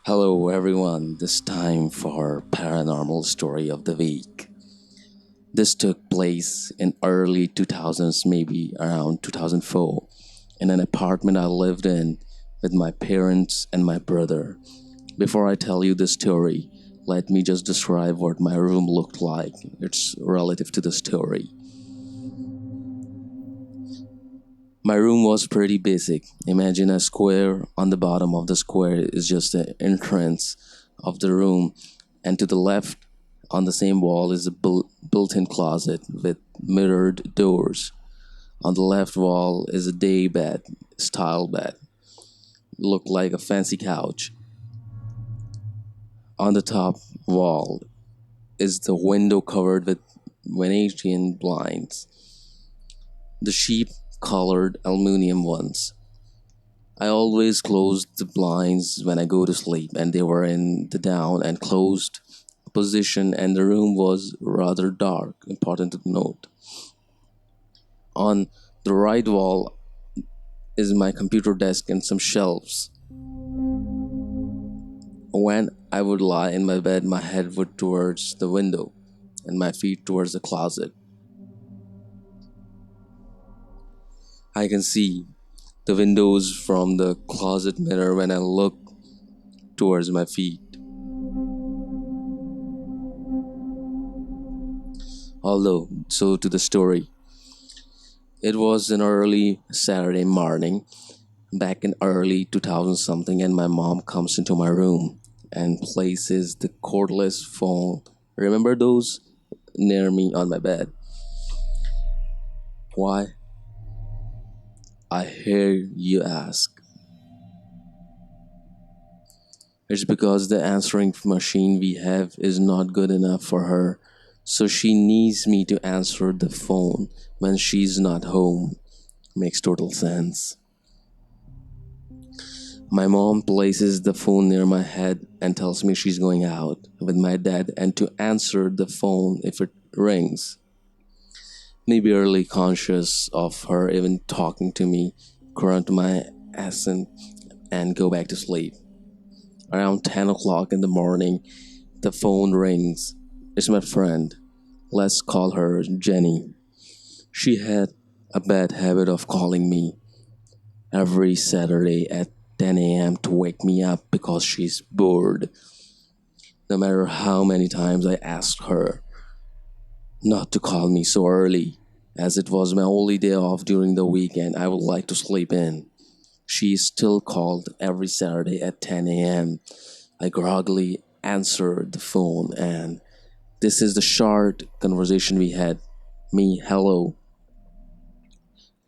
Hello everyone, this time for Paranormal Story of the Week. This took place in early 2000s, maybe around 2004, in an apartment I lived in with my parents and my brother. Before I tell you the story, let me just describe what my room looked like. It's relative to the story. My room was pretty basic. Imagine a square. On the bottom of the square is just the entrance of the room, and to the left on the same wall is a built-in closet with mirrored doors. On the left wall is a day bed, style bed, looked like a fancy couch. On the top wall is the window covered with Venetian blinds, the sheep colored aluminum ones. I always closed the blinds when I go to sleep, and they were in the down and closed position, and the room was rather dark. Important to note. On the right wall is my computer desk and some shelves. When I would lie in my bed, my head would towards the window and my feet towards the closet. I can see the windows from the closet mirror when I look towards my feet. Although, so to the story. It was an early Saturday morning, back in early 2000 something, and my mom comes into my room and places the cordless phone. Remember those near me on my bed? Why? I hear you ask. It's because the answering machine we have is not good enough for her, so she needs me to answer the phone when she's not home. Makes total sense. My mom places the phone near my head and tells me she's going out with my dad and to answer the phone if it rings. Me barely conscious of her even talking to me, grunt my accent and go back to sleep. Around 10 o'clock in the morning, the phone rings. It's my friend. Let's call her Jenny. She had a bad habit of calling me every Saturday at 10 a.m. to wake me up because she's bored. No matter how many times I asked her not to call me so early, as it was my only day off during the weekend I would like to sleep in. She still called every Saturday at 10 a.m. I groggily answered the phone, and this is the short conversation we had. Me, hello.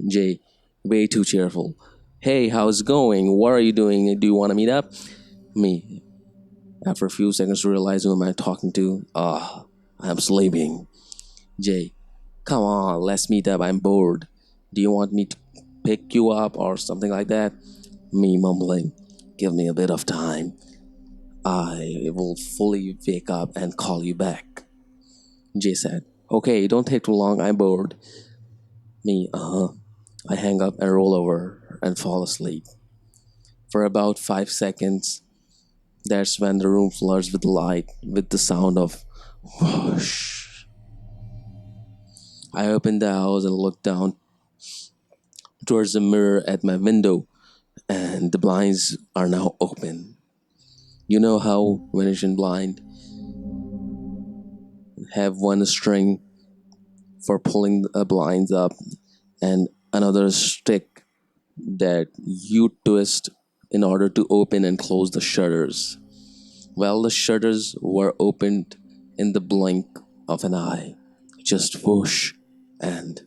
Jay, way too cheerful. Hey, how's it going? What are you doing? Do you want to meet up? Me, after a few seconds, realize who am I talking to? I'm sleeping. Jay, come on, let's meet up. I'm bored. Do you want me to pick you up or something like that? Me mumbling, give me a bit of time. I will fully wake up and call you back. Jay said, okay, don't take too long. I'm bored. Me, I hang up and roll over and fall asleep. For about 5 seconds, that's when the room floods with light, with the sound of whoosh. I opened the house and looked down towards the mirror at my window, and the blinds are now open. You know how Venetian blind have one string for pulling the blinds up and another stick that you twist in order to open and close the shutters. Well, the shutters were opened in the blink of an eye. Just whoosh, and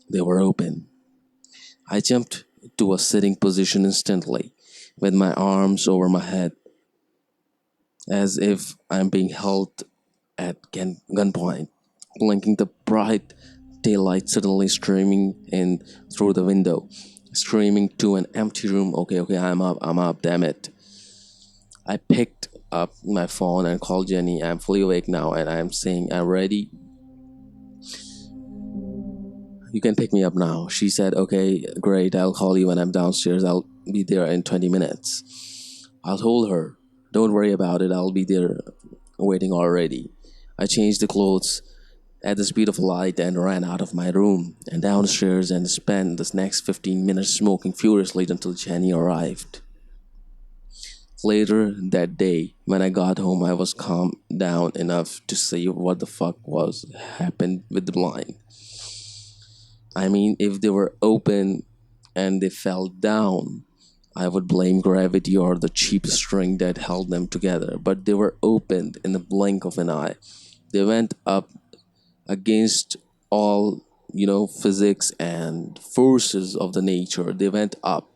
they were open. I jumped to a sitting position instantly, with my arms over my head, as if I'm being held at gunpoint, blinking the bright daylight suddenly streaming in through the window, streaming to an empty room. Okay, I'm up, damn it. I picked up my phone and called Jenny. I'm fully awake now and I'm saying I'm ready. You can pick me up now. She said, okay, great, I'll call you when I'm downstairs. I'll be there in 20 minutes. I told her Don't worry about it, I'll be there waiting already. I changed the clothes at the speed of light and ran out of my room and downstairs and spent the next 15 minutes smoking furiously until Jenny arrived. Later that day, when I got home, I was calmed down enough to see what the fuck was happened with the blind. I mean, if they were open and they fell down, I would blame gravity or the cheap string that held them together. But they were opened in the blink of an eye. They went up against all, physics and forces of the nature. They went up.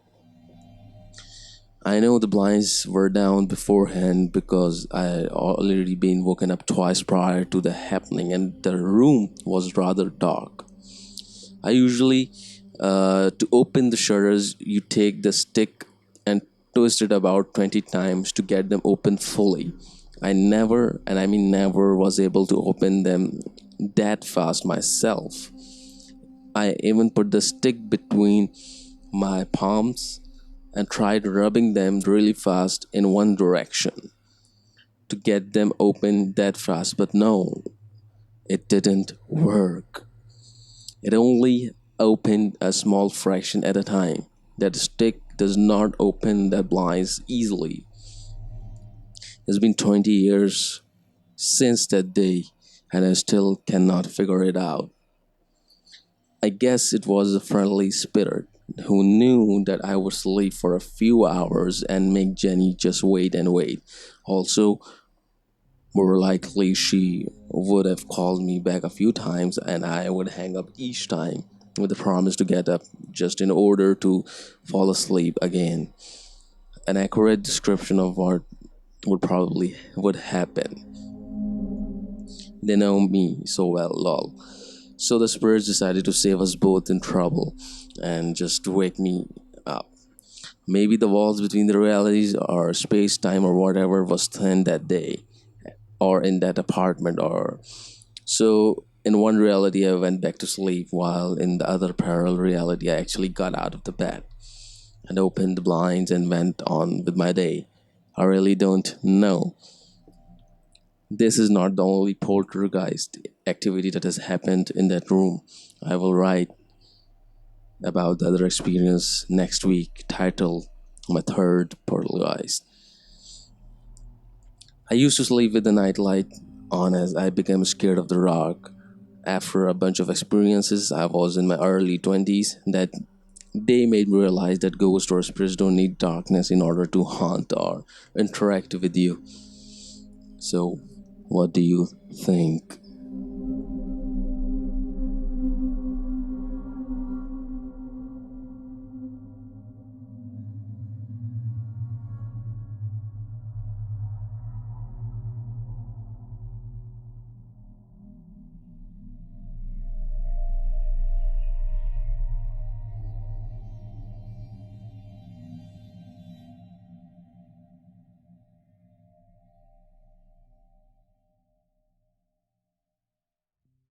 I know the blinds were down beforehand because I had already been woken up twice prior to the happening, and the room was rather dark. I usually, to open the shutters, you take the stick and twist it about 20 times to get them open fully. I never, and I mean never, was able to open them that fast myself. I even put the stick between my palms and tried rubbing them really fast in one direction to get them open that fast, but no, it didn't work. It only opened a small fraction at a time. That stick does not open the blinds easily. It's been 20 years since that day, and I still cannot figure it out. I guess it was a friendly spirit who knew that I would sleep for a few hours and make Jenny just wait and wait. Also, more likely, she would have called me back a few times and I would hang up each time with the promise to get up just in order to fall asleep again. An accurate description of what would happen. They know me so well, lol. So the spirits decided to save us both in trouble and just wake me up. Maybe the walls between the realities or space time or whatever was thin that day or in that apartment or so in one reality I went back to sleep while in the other parallel reality I actually got out of the bed and opened the blinds and went on with my day. I really don't know. This is not the only poltergeist activity that has happened in that room. I will write about the other experience next week, titled My Third Poltergeist. I used to sleep with the nightlight on as I became scared of the dark. After a bunch of experiences, I was in my early 20s that they made me realize that ghosts or spirits don't need darkness in order to haunt or interact with you. So, what do you think?